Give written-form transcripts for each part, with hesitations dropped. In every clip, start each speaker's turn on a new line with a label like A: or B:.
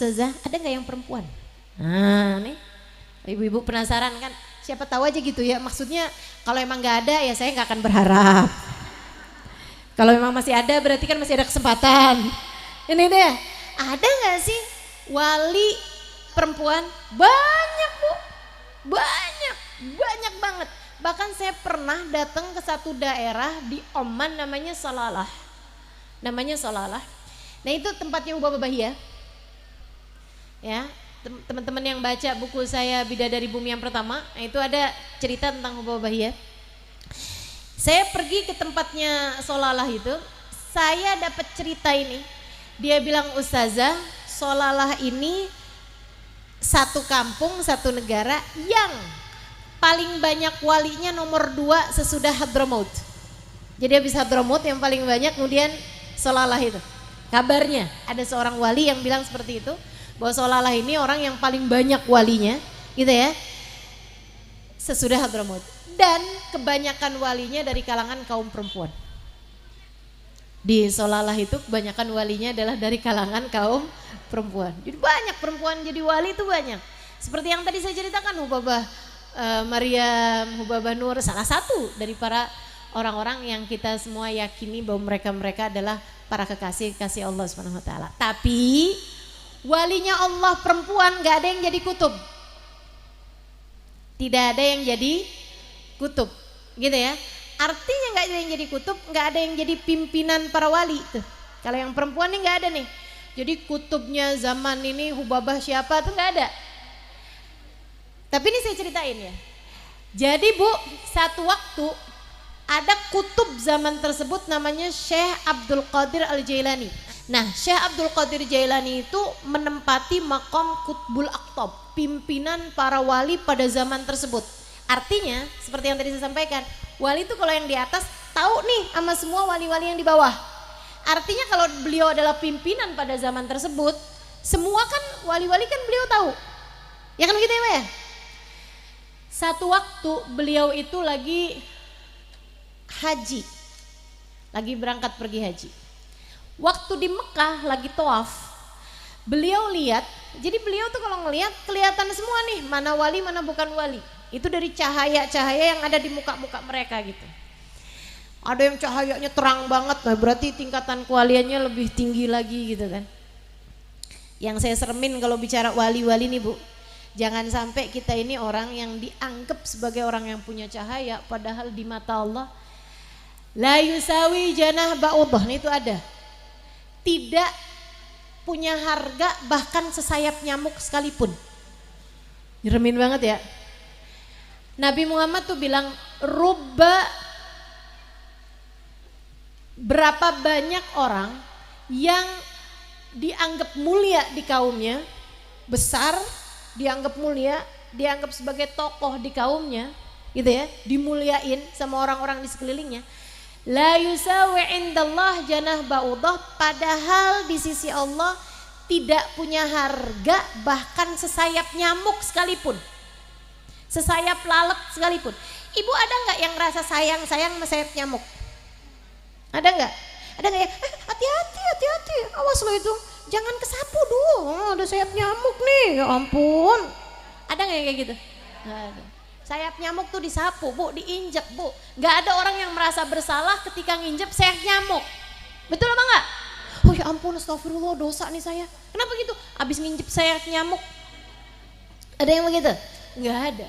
A: Ustazah, ada nggak yang perempuan? Nah nih, ibu-ibu penasaran kan? Siapa tahu aja gitu ya. Maksudnya kalau emang nggak ada ya saya nggak akan berharap. Kalau memang masih ada berarti kan masih ada kesempatan. Ini deh, ada nggak sih wali perempuan? Banyak bu, banyak banget. Bahkan saya pernah datang ke satu daerah di Oman namanya Salalah. Nah itu tempatnya Hubabah Bahia. Ya, teman-teman yang baca buku saya Bidadari Bumi yang pertama, nah itu ada cerita tentang Hubabah Bahia. Saya pergi ke tempatnya Salalah itu, saya dapat cerita ini. Dia bilang, Ustazah, Salalah ini satu kampung, satu negara yang paling banyak walinya nomor 2 sesudah Hadramaut. Jadi habis Hadramaut yang paling banyak, kemudian Salalah itu. Kabarnya ada seorang wali yang bilang seperti itu, bahwa Salalah ini orang yang paling banyak walinya, gitu ya, sesudah Hadramaut. Dan kebanyakan walinya dari kalangan kaum perempuan. Di Salalah itu kebanyakan walinya adalah dari kalangan kaum perempuan. Jadi banyak perempuan jadi wali itu banyak. Seperti yang tadi saya ceritakan, Hubabah Maryam, Hubabah Nur, salah satu dari para orang-orang yang kita semua yakini bahwa mereka adalah para kekasih Allah Subhanahu wa taala. Tapi walinya Allah perempuan gak ada yang jadi kutub. Tidak ada yang jadi kutub, gitu ya. Artinya gak ada yang jadi kutub, gak ada yang jadi pimpinan para wali tuh. Kalau yang perempuan nih gak ada nih. Jadi kutubnya zaman ini Hubabah siapa tuh gak ada. Tapi ini saya ceritain ya. Jadi bu, satu waktu ada kutub zaman tersebut namanya Syekh Abdul Qadir Al-Jailani. Nah, Syekh Abdul Qadir Jailani itu menempati makom Qutbul Aqtab, pimpinan para wali pada zaman tersebut. Artinya, seperti yang tadi saya sampaikan, wali itu kalau yang di atas tahu nih sama semua wali-wali yang di bawah. Artinya kalau beliau adalah pimpinan pada zaman tersebut, semua kan wali-wali kan beliau tahu. Ya kan gitu ya, Pak ya? Satu waktu beliau itu lagi haji, lagi berangkat pergi haji. Waktu di Mekah lagi tawaf, beliau lihat, jadi beliau tuh kalau ngelihat kelihatan semua nih mana wali mana bukan wali. Itu dari cahaya-cahaya yang ada di muka-muka mereka gitu. Ada yang cahayanya terang banget, nah berarti tingkatan kewaliannya lebih tinggi lagi gitu kan. Yang saya seremin kalau bicara wali-wali nih bu, jangan sampai kita ini orang yang dianggap sebagai orang yang punya cahaya, padahal di mata Allah la yusawi janah ba'udah, nih itu ada, tidak punya harga bahkan sesayap nyamuk sekalipun. Nyeremin banget ya. Nabi Muhammad tuh bilang berapa banyak orang yang dianggap mulia di kaumnya, besar, dianggap mulia, dianggap sebagai tokoh di kaumnya, gitu ya, dimuliain sama orang-orang di sekelilingnya. La yusawi indallah janah ba'udah, padahal di sisi Allah tidak punya harga bahkan sesayap nyamuk sekalipun, sesayap lalat sekalipun. Ibu ada nggak yang rasa sayang sama sayap nyamuk? Ada nggak? Ada nggak ya? Hati-hati, awas lo itu, jangan kesapu dulu, ada sayap nyamuk nih, ya ampun. Ada nggak yang kayak gitu? Nggak ada. Sayap nyamuk tuh disapu bu, diinjek bu. Nggak ada orang yang merasa bersalah ketika nginjek sayap nyamuk. Betul apa nggak? Oh ya ampun, astagfirullah, dosa nih saya. Kenapa gitu? Abis nginjek sayap nyamuk. Ada yang begitu? Nggak ada.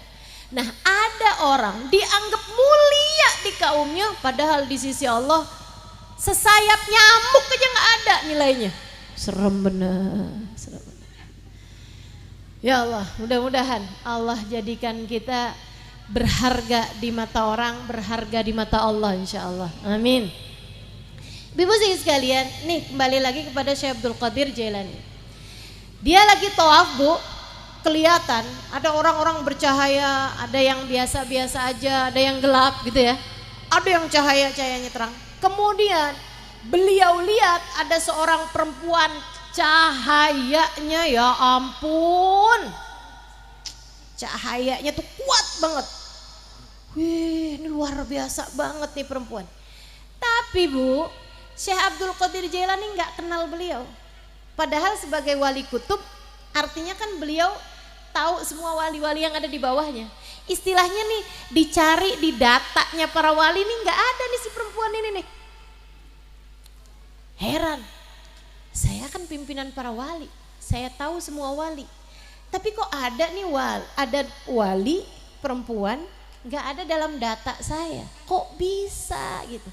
A: Nah ada orang dianggap mulia di kaumnya, padahal di sisi Allah sesayap nyamuk aja nggak ada nilainya. Serem bener, serem bener. Ya Allah, mudah-mudahan Allah jadikan kita berharga di mata orang, berharga di mata Allah insya Allah. Amin. Ibu sekalian, nih kembali lagi kepada Syekh Abdul Qadir Jailani. Dia lagi tawaf bu, kelihatan ada orang-orang bercahaya, ada yang biasa-biasa aja, ada yang gelap gitu ya, ada yang cahayanya terang. Kemudian beliau lihat ada seorang perempuan, cahayanya ya ampun, cahayanya tuh kuat banget. Wih, ini luar biasa banget nih perempuan. Tapi bu, Syekh Abdul Qadir Jailani nggak kenal beliau. Padahal sebagai wali kutub Artinya kan beliau tahu semua wali-wali yang ada di bawahnya. Istilahnya nih dicari di datanya para wali nih nggak ada nih si perempuan ini nih. Heran, saya kan pimpinan para wali, saya tahu semua wali. Tapi kok ada nih ada wali perempuan nggak ada dalam data saya. Kok bisa gitu?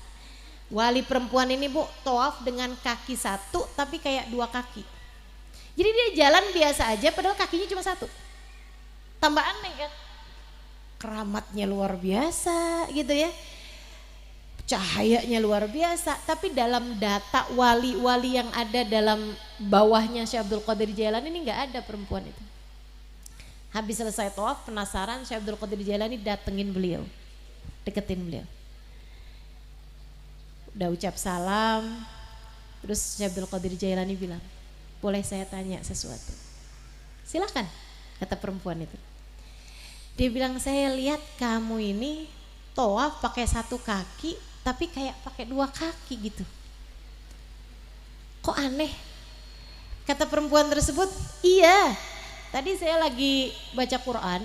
A: Wali perempuan ini Bu tawaf dengan kaki satu tapi kayak dua kaki. Jadi dia jalan biasa aja padahal kakinya cuma satu. Tambah aneh kan? Keramatnya luar biasa gitu ya. Cahayanya luar biasa, tapi dalam data wali-wali yang ada dalam bawahnya Syekh Abdul Qadir Jailani ini nggak ada perempuan itu. Habis selesai tawaf penasaran, Syekh Abdul Qadir Jailani datengin beliau, deketin beliau. Udah ucap salam, terus Syekh Abdul Qadir Jailani bilang, boleh saya tanya sesuatu? Silakan, kata perempuan itu. Dia bilang, saya lihat kamu ini tawaf pakai satu kaki tapi kayak pakai dua kaki gitu. Kok aneh? Kata perempuan tersebut, iya. Tadi saya lagi baca Quran,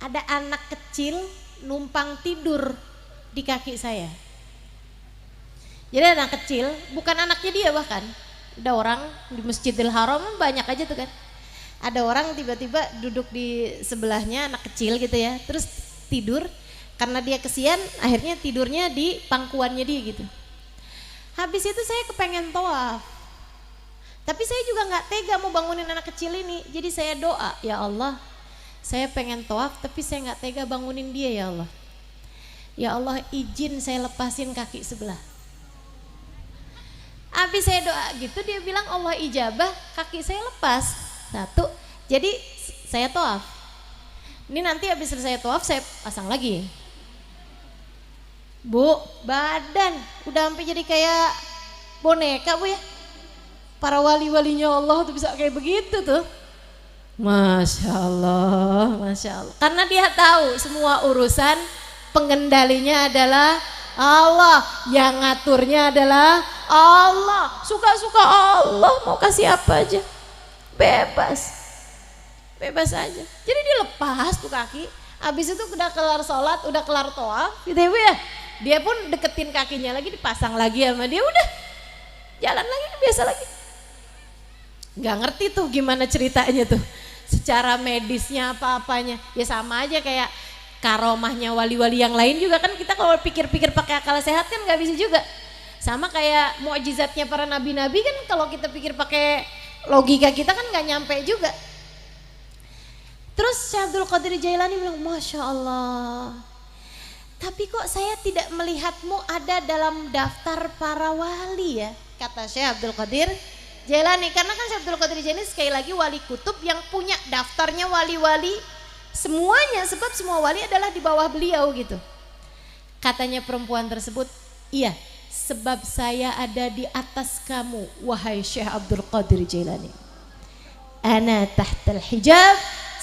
A: ada anak kecil numpang tidur di kaki saya. Jadi anak kecil, bukan anaknya dia bahkan. Ada orang di Masjidil Haram banyak aja tuh kan. Ada orang tiba-tiba duduk di sebelahnya anak kecil gitu ya, terus tidur karena dia kesian akhirnya tidurnya di pangkuannya dia gitu. Habis itu saya kepengen tawaf, tapi saya juga nggak tega mau bangunin anak kecil ini, jadi saya doa, ya Allah saya pengen tawaf tapi saya nggak tega bangunin dia, ya Allah, ya Allah izin saya lepasin kaki sebelah. Habis saya doa gitu dia bilang Allah ijabah, kaki saya lepas satu, jadi saya tawaf. Ini nanti habis selesai tawaf saya pasang lagi. Bu, badan udah sampai jadi kayak boneka Bu ya. Para wali-walinya Allah tuh bisa kayak begitu tuh. Masya Allah, Masya Allah. Karena dia tahu semua urusan pengendalinya adalah Allah, yang ngaturnya adalah Allah. Suka-suka Allah, mau kasih apa aja bebas aja. Jadi dia lepas tuh kaki. Habis itu udah kelar sholat, udah kelar tawaf gitu ya Bu ya. Dia pun deketin kakinya lagi, dipasang lagi sama dia, udah jalan lagi biasa lagi. Nggak ngerti tuh gimana ceritanya tuh secara medisnya apa-apanya. Ya sama aja kayak karomahnya wali-wali yang lain juga kan, kita kalau pikir-pikir pakai akal sehat kan nggak bisa juga. Sama kayak mukjizatnya para nabi-nabi kan, kalau kita pikir pakai logika kita kan nggak nyampe juga. Terus Syekh Abdul Qadir Jailani bilang, Masya Allah, tapi kok saya tidak melihatmu ada dalam daftar para wali ya, kata Syekh Abdul Qadir Jailani. Karena kan Syekh Abdul Qadir Jailani sekali lagi wali kutub yang punya daftarnya wali-wali semuanya, sebab semua wali adalah di bawah beliau gitu. Katanya perempuan tersebut, iya sebab saya ada di atas kamu wahai Syekh Abdul Qadir Jailani. Ana tahtal hijab,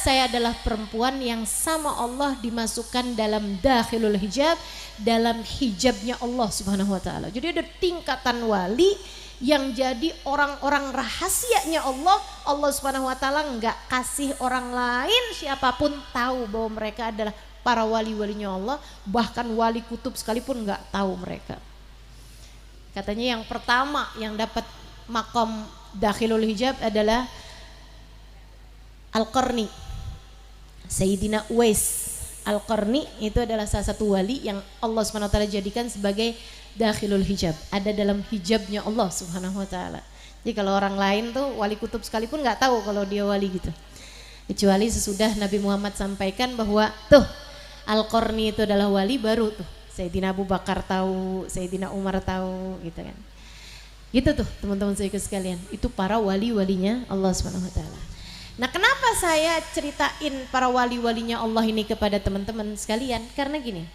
A: saya adalah perempuan yang sama Allah dimasukkan dalam dakhilul hijab, dalam hijabnya Allah Subhanahu wa taala. Jadi ada tingkatan wali yang jadi orang-orang rahasianya Allah. Allah Subhanahu wa taala enggak kasih orang lain siapapun tahu bahwa mereka adalah para wali-walinya Allah, bahkan wali kutub sekalipun enggak tahu mereka. Katanya yang pertama yang dapat makom dakhilul hijab adalah Al-Qarni. Sayyidina Uwais Al-Qarni itu adalah salah satu wali yang Allah SWT jadikan sebagai dakhilul hijab, ada dalam hijabnya Allah Subhanahu wa taala. Jadi kalau orang lain tuh wali kutub sekalipun nggak tahu kalau dia wali gitu. Kecuali sesudah Nabi Muhammad sampaikan bahwa tuh Al-Qarni itu adalah wali, baru tuh Sayyidina Abu Bakar tahu, Sayyidina Umar tahu gitu kan. Gitu tuh teman-teman saya sekalian, itu para wali-walinya Allah Subhanahu wa taala. Nah, kenapa saya ceritain para wali-walinya Allah ini kepada teman-teman sekalian? Karena gini,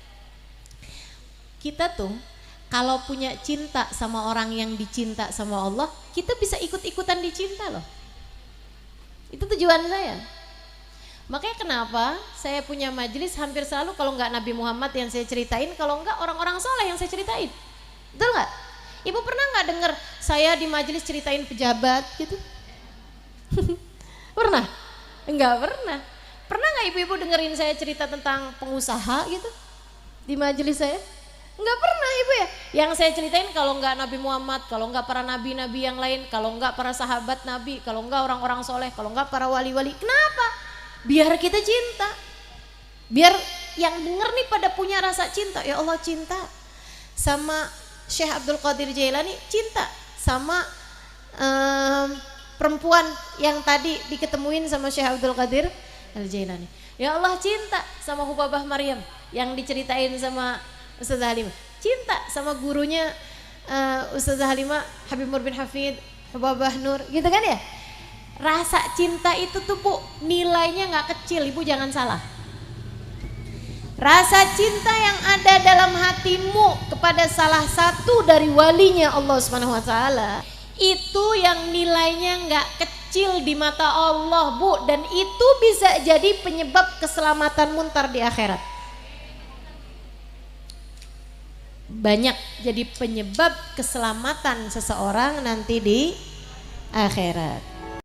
A: kita tuh kalau punya cinta sama orang yang dicinta sama Allah, kita bisa ikut-ikutan dicinta loh. Itu tujuan saya. Makanya kenapa saya punya majelis hampir selalu kalau nggak Nabi Muhammad yang saya ceritain, kalau nggak orang-orang soleh yang saya ceritain. Betul nggak? Ibu pernah nggak dengar saya di majelis ceritain pejabat gitu? Pernah? Enggak pernah. Pernah nggak ibu-ibu dengerin saya cerita tentang pengusaha gitu di majelis saya? Enggak pernah ibu ya. Yang saya ceritain kalau enggak Nabi Muhammad, kalau enggak para nabi-nabi yang lain, kalau enggak para sahabat Nabi, kalau enggak orang-orang soleh, kalau enggak para wali-wali. Kenapa? Biar kita cinta. Biar yang denger nih pada punya rasa cinta. Ya Allah, cinta sama Syekh Abdul Qadir Jailani, cinta sama perempuan yang tadi diketemuin sama Syekh Abdul Qadir Al-Jailani. Ya Allah, cinta sama Hubabah Maryam yang diceritain sama Ustazah Halimah. Cinta sama gurunya Ustazah Halimah, Habib Nur bin Hafid, Hubabah Nur, gitu kan ya. Rasa cinta itu tuh Bu, nilainya nggak kecil, ibu jangan salah. Rasa cinta yang ada dalam hatimu kepada salah satu dari walinya Allah Subhanahu wa taala, itu yang nilainya nggak kecil di mata Allah Bu, dan itu bisa jadi penyebab keselamatanmu ntar di akhirat. Banyak jadi penyebab keselamatan seseorang nanti di akhirat.